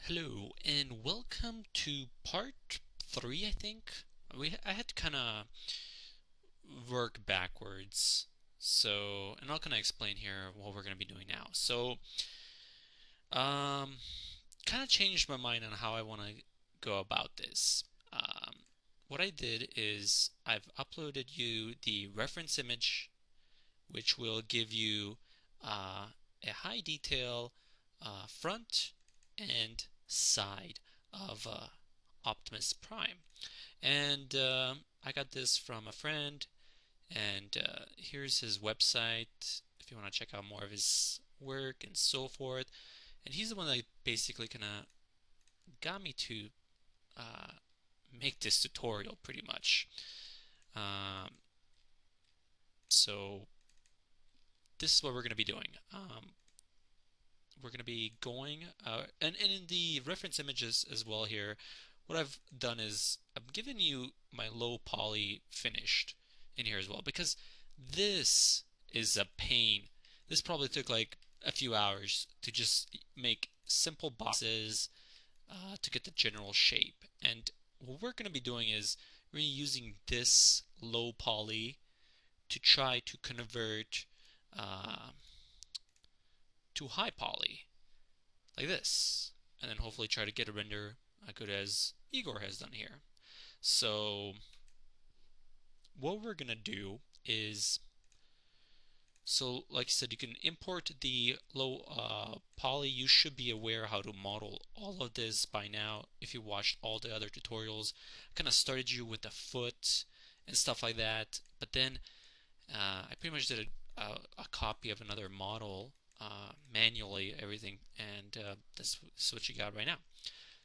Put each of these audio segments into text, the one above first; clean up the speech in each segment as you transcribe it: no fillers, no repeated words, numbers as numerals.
Hello and welcome to part 3, I think. I had to kind of work backwards. And I'll kind of explain here what we're going to be doing now. Um, kind of changed my mind on how I want to go about this. Um, what I did is I've uploaded you the reference image, which will give you a high detail front and side of Optimus Prime. And I got this from a friend, and here's his website if you want to check out more of his work and so forth. And he's the one that basically kind of got me to uh, make this tutorial pretty much. Um, so this is what we're going to be doing. We're going to be going, and in the reference images as well here, what I've done is I'm giving you my low poly finished in here as well, because this is a pain. This probably took like a few hours to just make simple boxes to get the general shape. And what we're going to be doing is we're using this low poly to try to convert uh, to high poly, like this, and then hopefully try to get a render good as Igor has done here. So what we're gonna do is, so like I said, you can import the low poly. You should be aware how to model all of this by now if you watched all the other tutorials. I kind of started you with the foot and stuff like that, but then I pretty much did a copy of another model manually, everything, and this is what you got right now.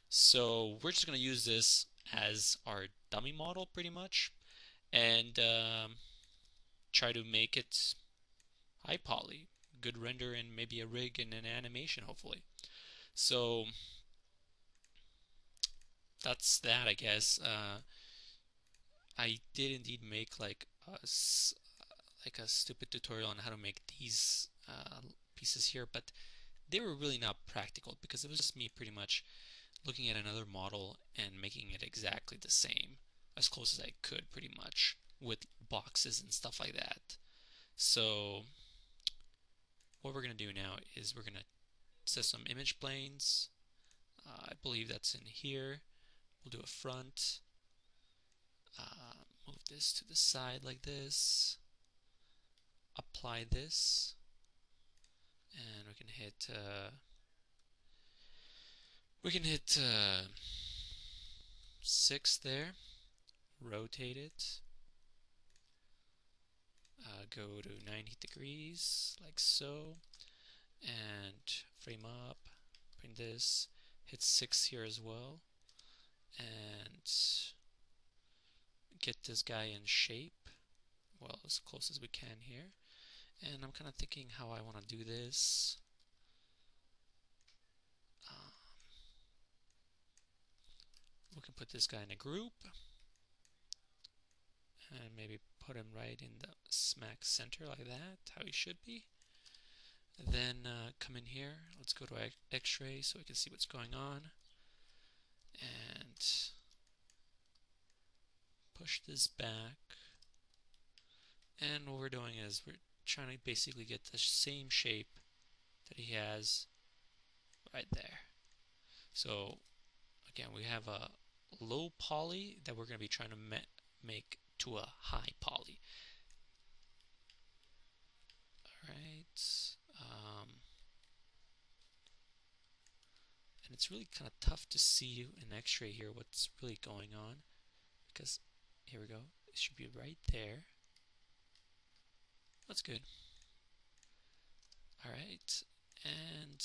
So we're just going to use this as our dummy model pretty much, and try to make it high poly, good render, and maybe a rig and an animation hopefully. So that's that, I guess. I did indeed make like a stupid tutorial on how to make these pieces here, but they were really not practical because it was just me pretty much looking at another model and making it exactly the same, as close as I could pretty much, with boxes and stuff like that. So what we're going to do now is we're going to set some image planes. I believe that's in here. We'll do a front. Move this to the side like this. Apply this. And we can hit 6 there. Rotate it. Go to 90 degrees like so, and frame up, bring this, hit 6 here as well, and get this guy in shape, well, as close as we can here. And I'm kind of thinking how I want to do this. Um, we can put this guy in a group and maybe put him right in the smack center like that, how he should be. Then come in here, let's go to X-ray so we can see what's going on, and push this back. And what we're doing is we're trying to basically get the same shape that he has right there. So again, we have a low poly that we're going to be trying to make to a high poly. Alright. And it's really kind of tough to see in X-ray here what's really going on, because here we go, it should be right there. That's good. Alright, and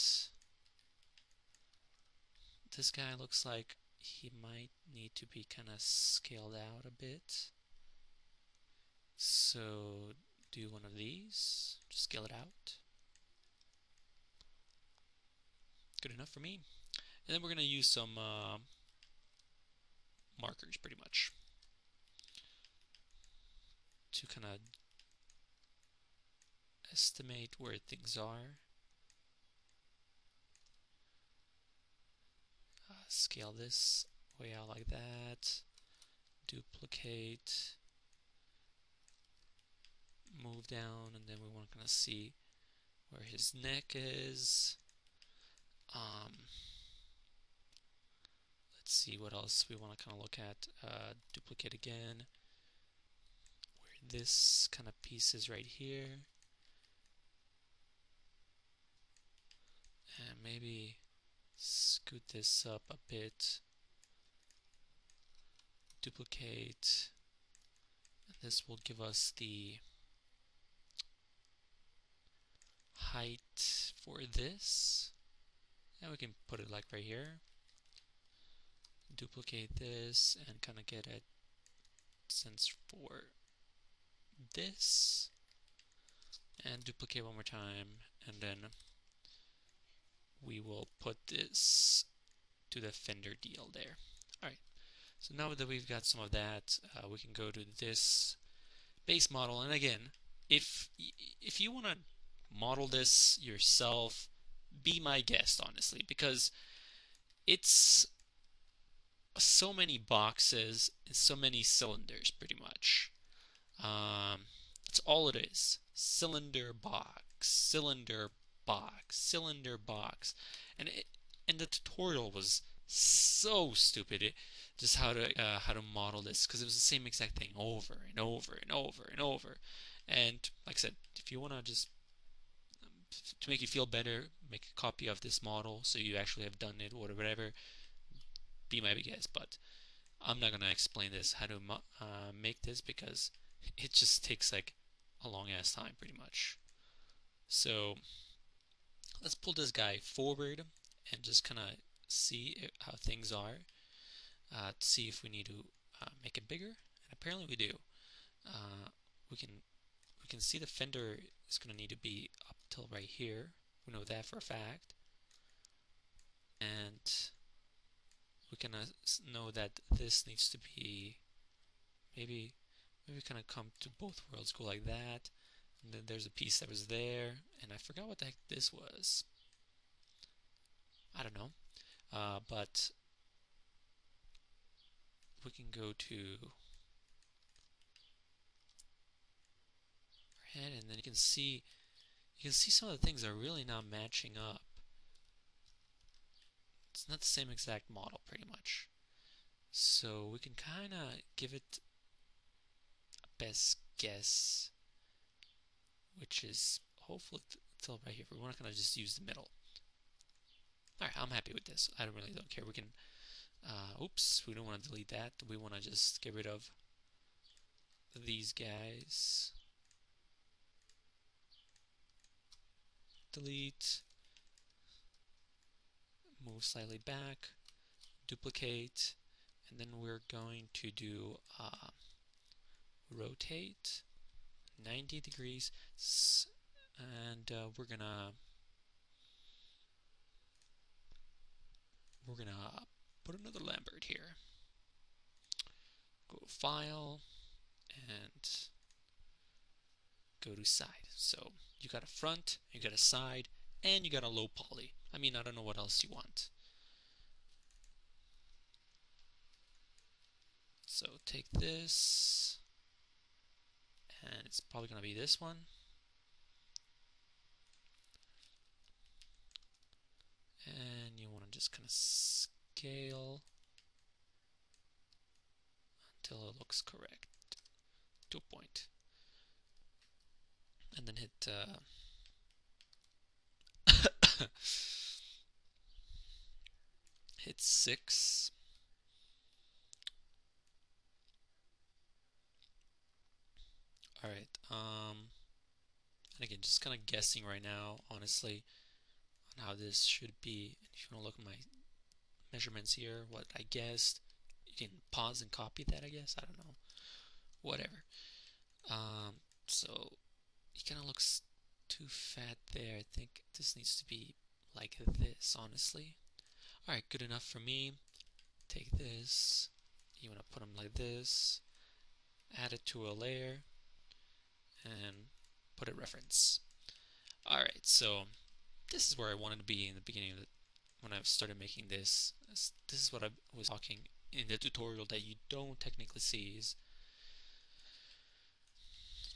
this guy looks like he might need to be kind of scaled out a bit. So do one of these, just scale it out. Good enough for me. And then we're going to use some markers pretty much to kind of estimate where things are. scale this way out like that. Duplicate. Move down, and then we want to kind of see where his neck is. Let's see what else we want to kind of look at. Duplicate again. Where this kind of piece is right here. And maybe scoot this up a bit. Duplicate. And this will give us the height for this. And we can put it like right here. Duplicate this and kind of get a sense for this. And duplicate one more time. And then we will put this to the fender deal there. Alright, so now that we've got some of that, we can go to this base model. And again, if you want to model this yourself, be my guest, honestly, because it's so many boxes and so many cylinders, pretty much. That's all it is. Cylinder box, cylinder box, cylinder box. And the tutorial was so stupid. Just how to model this, because it was the same exact thing over and over and over and over. And like I said, if you want to just to make you feel better, make a copy of this model so you actually have done it or whatever, be my guest. But I'm not gonna explain this how to make this, because it just takes like a long ass time pretty much. So let's pull this guy forward and just kind of see how things are, to see if we need to make it bigger. And apparently we do. Uh, we can see the fender is going to need to be up till right here. We know that for a fact. And we can know that this needs to be maybe kind of come to both worlds, go like that. And then there's a piece that was there, and I forgot what the heck this was. I don't know. But we can go to our head, and then you can see some of the things are really not matching up. It's not the same exact model, pretty much. So we can kind of give it a best guess, which is hopefully till right here. We're not going to just use the middle. Alright, I'm happy with this. I really don't care. We can, oops, we don't want to delete that. We want to just get rid of these guys. Delete. Move slightly back. Duplicate. And then we're going to do rotate 90 degrees. And we're gonna put another Lambert here. Go to File and go to Side. So you got a front, you got a side, and you got a low poly. I mean, I don't know what else you want. So take this, and it's probably going to be this one. And you want to just kind of scale until it looks correct to a point. And then hit hit 6. Alright, and again, just kind of guessing right now, honestly, on how this should be. And if you want to look at my measurements here, what I guessed, you can pause and copy that, I guess. I don't know. Whatever. So he kind of looks too fat there. I think this needs to be like this, honestly. Alright, good enough for me. Take this. You want to put them like this. Add it to a layer. And put a reference. Alright, so this is where I wanted to be in the beginning of it when I started making this. This is what I was talking in the tutorial that you don't technically see. Is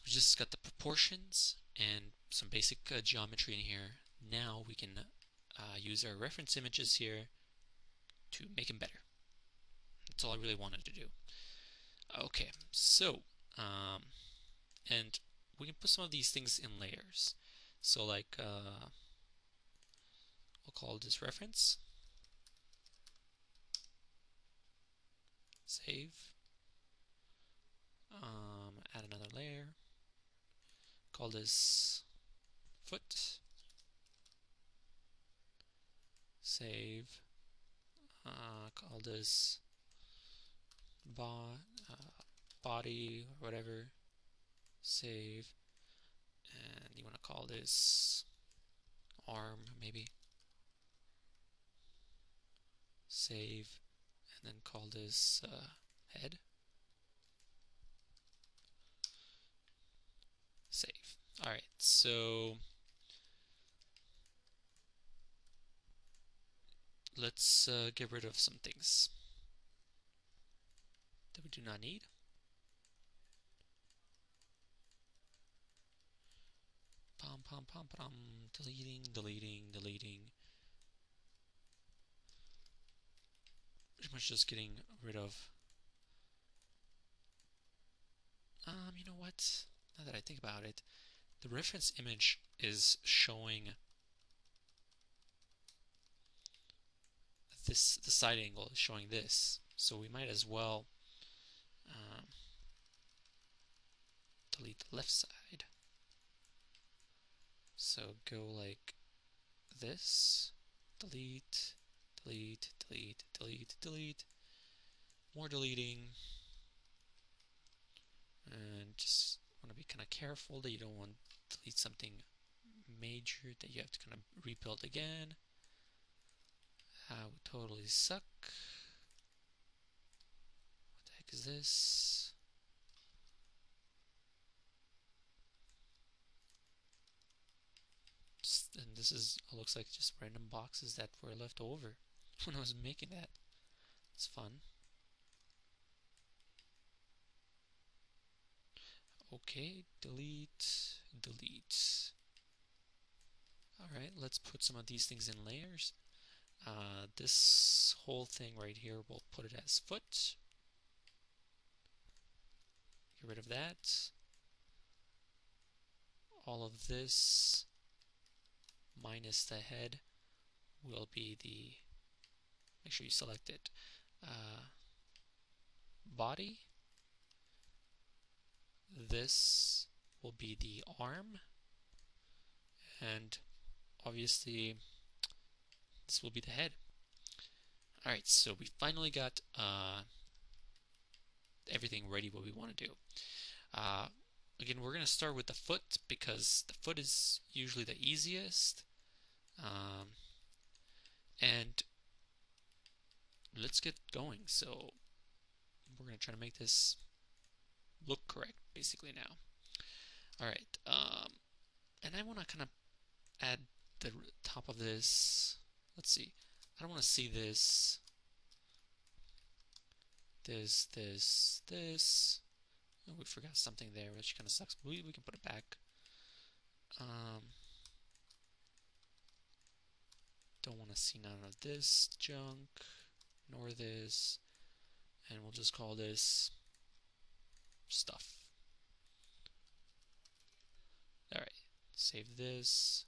we just got the proportions and some basic geometry in here. Now we can use our reference images here to make them better. That's all I really wanted to do. Okay, so and we can put some of these things in layers. So like we'll call this reference. Save. Add another layer. Call this foot. Save. Call this body or whatever. Save. And you want to call this arm maybe. Save. And then call this head. Save. Alright, so let's get rid of some things that we do not need. Pom pom pom pom. Deleting, deleting, deleting. Pretty much just getting rid of. You know what? Now that I think about it, the reference image is showing this. The side angle is showing this, so we might as well delete the left side. So go like this. Delete, delete, delete, delete, delete. More deleting. And just want to be kind of careful that you don't want to delete something major that you have to kind of rebuild again. Would totally suck. What the heck is this? And this is looks like just random boxes that were left over when I was making that. It's fun. Okay, delete, delete. Alright, let's put some of these things in layers. This whole thing right here, we'll put it as foot. Get rid of that. All of this minus the head will be the, make sure you select it, body. This will be the arm, and obviously this will be the head. Alright, so we finally got everything ready what we want to do. Again, we're going to start with the foot because the foot is usually the easiest. And let's get going. So we're going to try to make this look correct basically now. Alright, and I want to kind of add the top of this. Let's see. I don't want to see this. This. Oh, we forgot something there, which kind of sucks. We can put it back. Don't want to see none of this junk, nor this, and we'll just call this stuff. Alright, save this,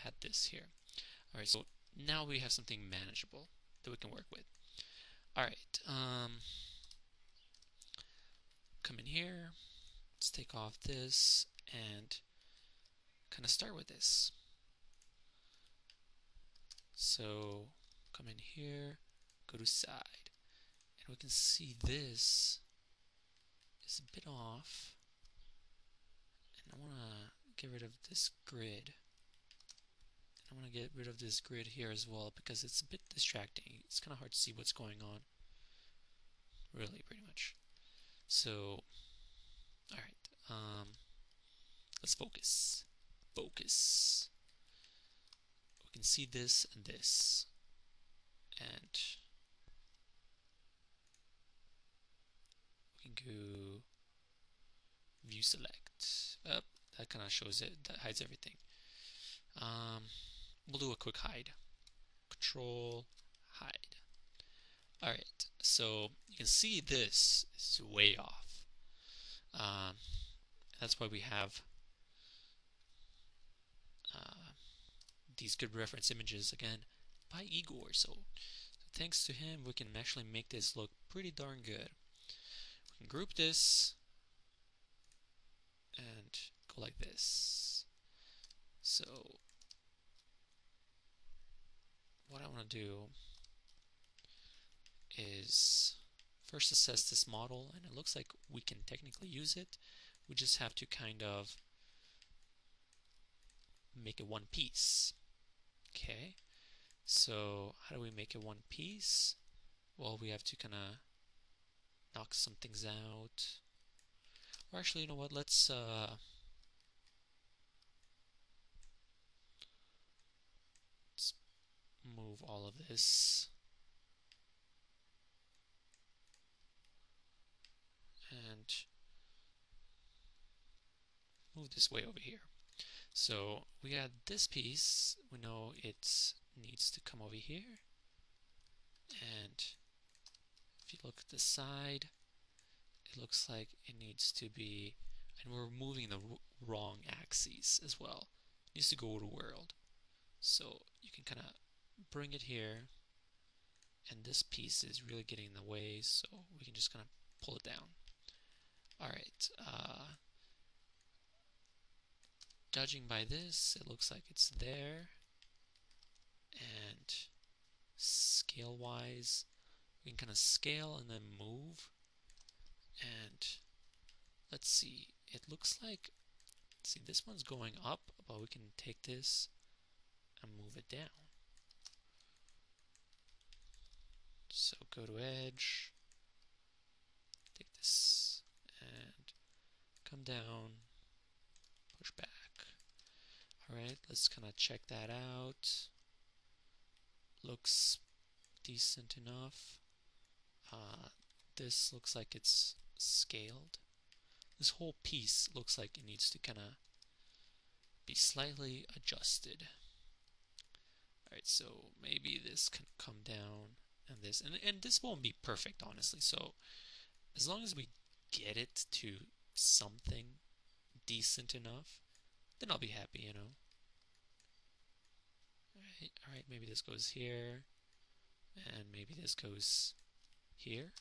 add this here. Alright, so now we have something manageable that we can work with. Alright, come in here, let's take off this and kind of start with this. So come in here, go to side, and we can see this is a bit off, and I want to get rid of this grid. I want to get rid of this grid here as well because it's a bit distracting. It's kind of hard to see what's going on, really, pretty much. So, alright, let's focus. Focus. We can see this and this. go view select. Up, that kind of shows it. That hides everything. We'll do a quick hide. Control hide. All right. So you can see this is way off. Um, that's why we have these good reference images again by Igor. So thanks to him, we can actually make this look pretty darn good. We can group this and go like this. So what I want to do is first assess this model, and it looks like we can technically use it. We just have to kind of make it one piece. Okay, so how do we make it one piece? Well, we have to kind of knock some things out. Or actually, you know what? Let's move all of this and move this way over here. So we got this piece. We know it needs to come over here. And if you look at the side, it looks like it needs to be, and we're moving the wrong axes as well. It needs to go to world. So you can kind of bring it here, and this piece is really getting in the way, so we can just kind of pull it down. Alright, judging by this, it looks like it's there, and scale wise, we can kind of scale and then move, and let's see, it looks like, see, this one's going up, but we can take this and move it down. So go to edge, take this and come down, push back. Alright, let's kind of check that out. Looks decent enough. This looks like it's scaled. This whole piece looks like it needs to kind of be slightly adjusted. Alright, so maybe this can come down and this, and this won't be perfect, honestly, so as long as we get it to something decent enough, then I'll be happy, you know. Alright, maybe this goes here, and maybe this goes here.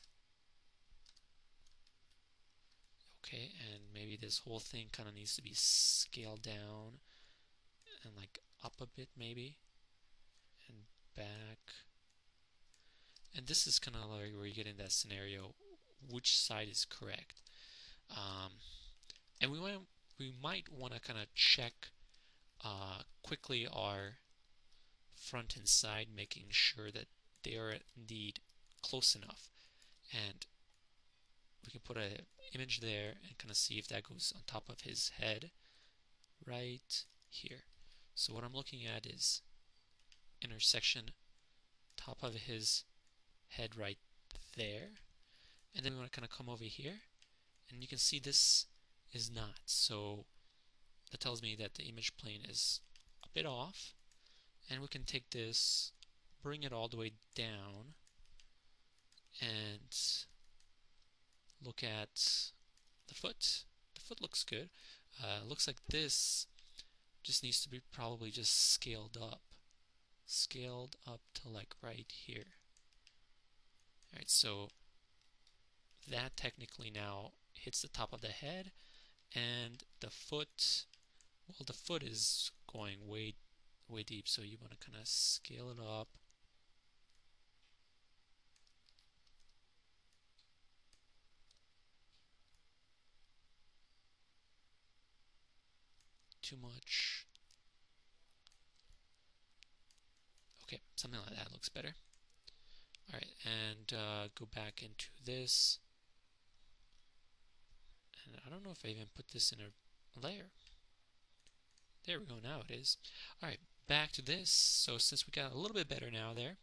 Okay, and maybe this whole thing kind of needs to be scaled down and like up a bit maybe, and back. And this is kind of like where you get in that scenario, which side is correct. And we might want to kind of check quickly our front and side, making sure that they are indeed close enough. And we can put an image there and kind of see if that goes on top of his head right here. So what I'm looking at is intersection, top of his head right there. And then we want to kind of come over here, and you can see this is not. So that tells me that the image plane is a bit off. And we can take this, bring it all the way down, and look at the foot. The foot looks good. Looks like this just needs to be probably just scaled up to like right here. Alright, so that technically now hits the top of the head, and the foot, well, the foot is going way deep, so you want to kind of scale it up. Too much. Okay, something like that looks better. Alright, and go back into this. And I don't know if I even put this in a layer. There we go, now it is. Alright, back to this. So since we got a little bit better now there,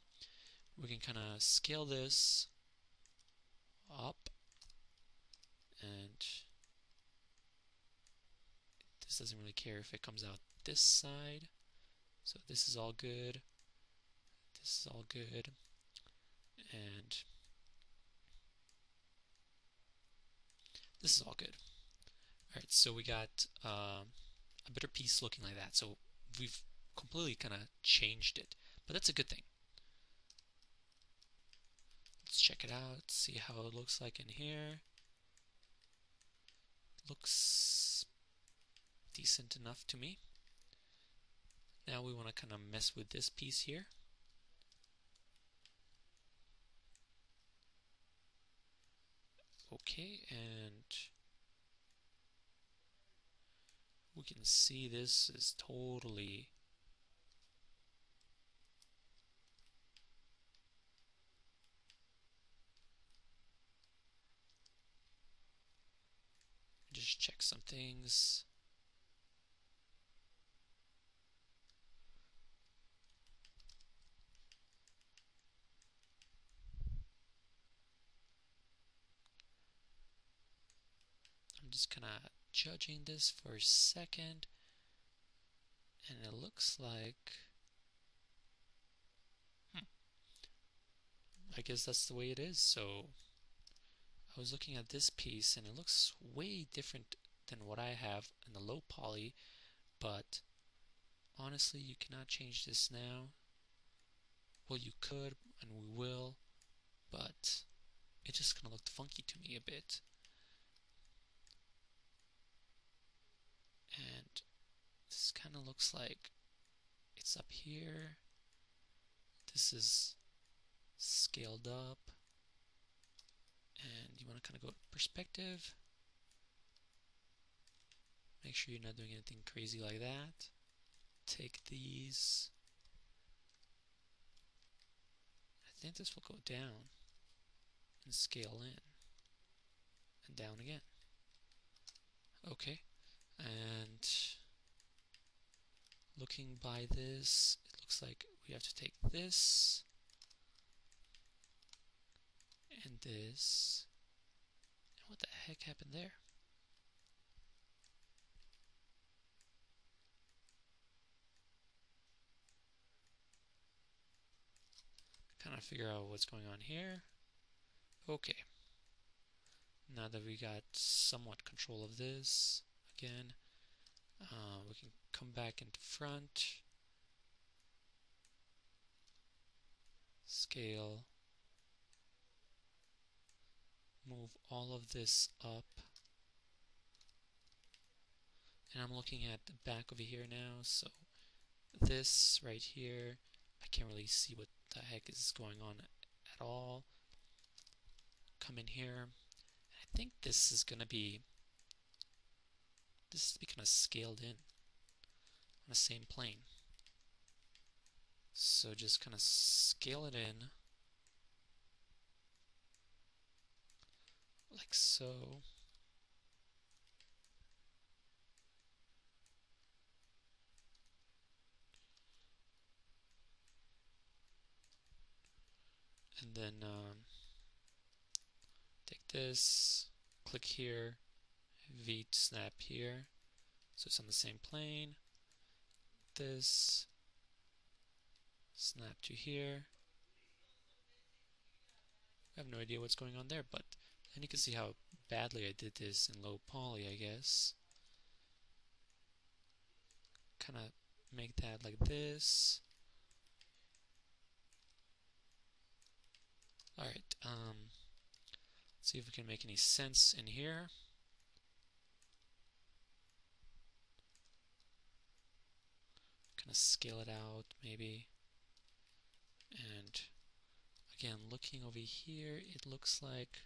we can kind of scale this up And this doesn't really care if it comes out this side. So this is all good. This is all good. And this is all good. Alright, so we got a better piece looking like that. So we've completely kind of changed it. But that's a good thing. Let's check it out, see how it looks like in here. Looks decent enough to me. Now we want to kind of mess with this piece here. Okay, and we can see this is totally just check some things. I'm just kind of judging this for a second, and it looks like I guess that's the way it is. So I was looking at this piece and it looks way different than what I have in the low poly, but honestly you cannot change this now. Well, you could and we will, but it just kind of looked funky to me a bit. And this kind of looks like it's up here. This is scaled up, and you want to kind of go to perspective. Make sure you're not doing anything crazy like that. Take these. I think this will go down and scale in and down again. Okay, and looking by this, it looks like we have to take this and this. And what the heck happened there? Kind of figure out what's going on here. Okay. Now that we got somewhat control of this, again, we can come back into front, scale, move all of this up, and I'm looking at the back over here now, so this right here, I can't really see what the heck is going on at all. Come in here, I think this is gonna be kind of scaled in on the same plane. So just kind of scale it in like so. And then take this, click here, V snap here, so it's on the same plane. This, snap to here. I have no idea what's going on there, but then you can see how badly I did this in low poly, I guess. Kind of make that like this. Alright, let's see if we can make any sense in here. Kind of scale it out, maybe. And again, looking over here, it looks like,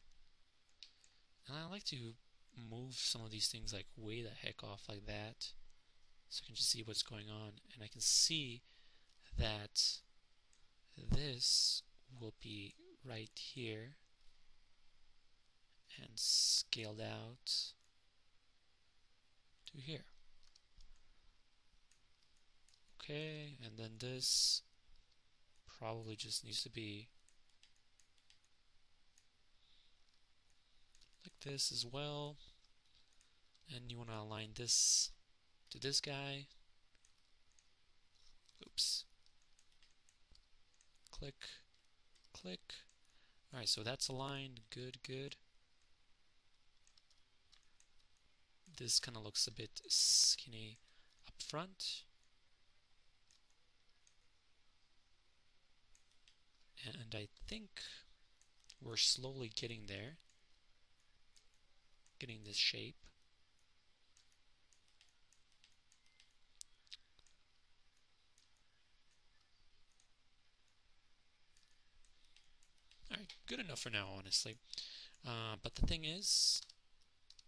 and I like to move some of these things like way the heck off like that, so I can just see what's going on, and I can see that this will be right here and scaled out to here. Okay, and then this probably just needs to be like this as well. And you want to align this to this guy. Oops. Click, click. Alright, so that's aligned. Good, good. This kind of looks a bit skinny up front. And I think we're slowly getting there. Getting this shape. Alright, good enough for now, honestly. But the thing is,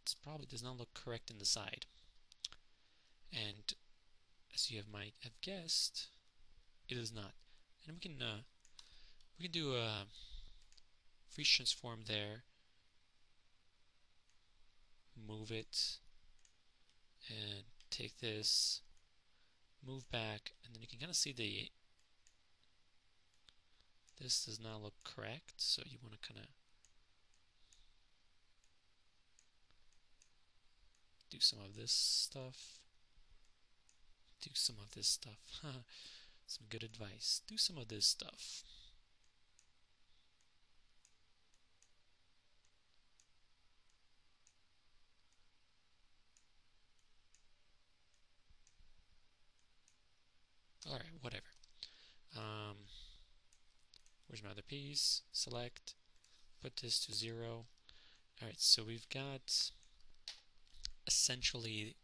this probably does not look correct in the side. And as you might have guessed, it is not. And we can do a freeze transform there, move it, and take this, move back, and then you can kind of see this does not look correct, so you want to kind of do some of this stuff, do some of this stuff. Some good advice. Do some of this stuff. Alright, whatever. Where's my other piece? Select. Put this to 0. Alright, so we've got essentially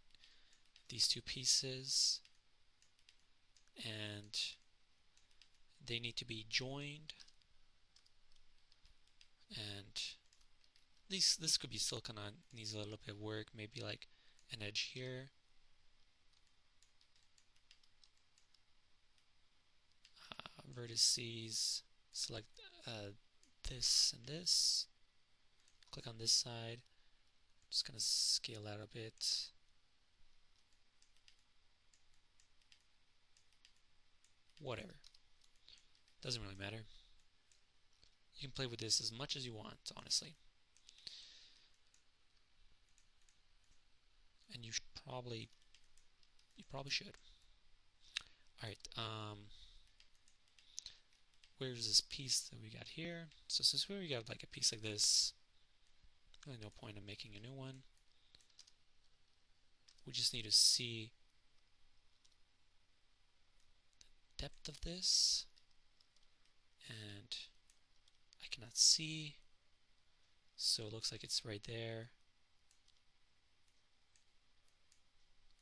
these two pieces, and they need to be joined, and this could be still kind of needs a little bit of work, maybe like an edge here. Vertices, select this and this, click on this side, just gonna scale that a bit. Whatever, doesn't really matter. You can play with this as much as you want, honestly. And you probably should. Alright, where's this piece that we got here? So since we got like a piece like this, really no point in making a new one. We just need to see the depth of this, and I cannot see, so it looks like it's right there.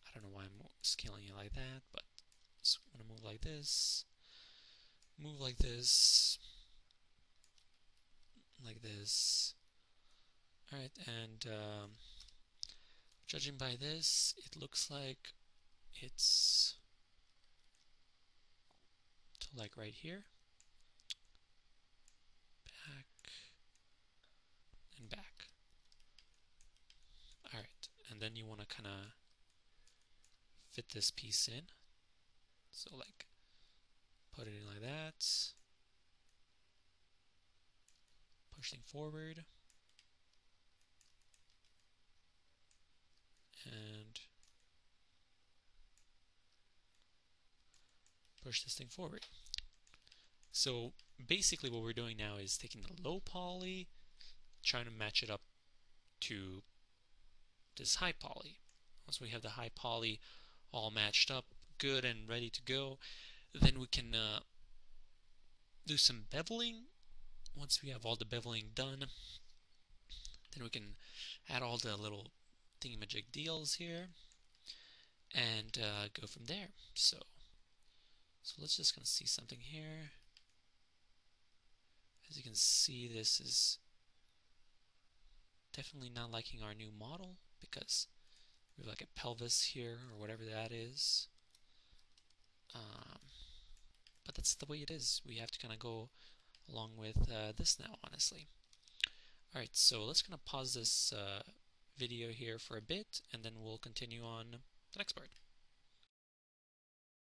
I don't know why I'm scaling it like that, but just want to move like this, move like this, like this. Alright, and judging by this, it looks like it's to like right here, back and back. Alright, and then you want to kind of fit this piece in, so like put it in like that, pushing forward, and push this thing forward. So basically what we're doing now is taking the low poly, trying to match it up to this high poly. Once we have the high poly all matched up, good and ready to go, then we can do some beveling. Once we have all the beveling done, then we can add all the little thingamajig deals here and go from there. So let's just gonna see something here. As you can see, this is definitely not liking our new model because we have like a pelvis here or whatever that is. But that's the way it is. We have to kind of go along with this now, honestly. Alright, so let's kind of pause this video here for a bit, and then we'll continue on the next part.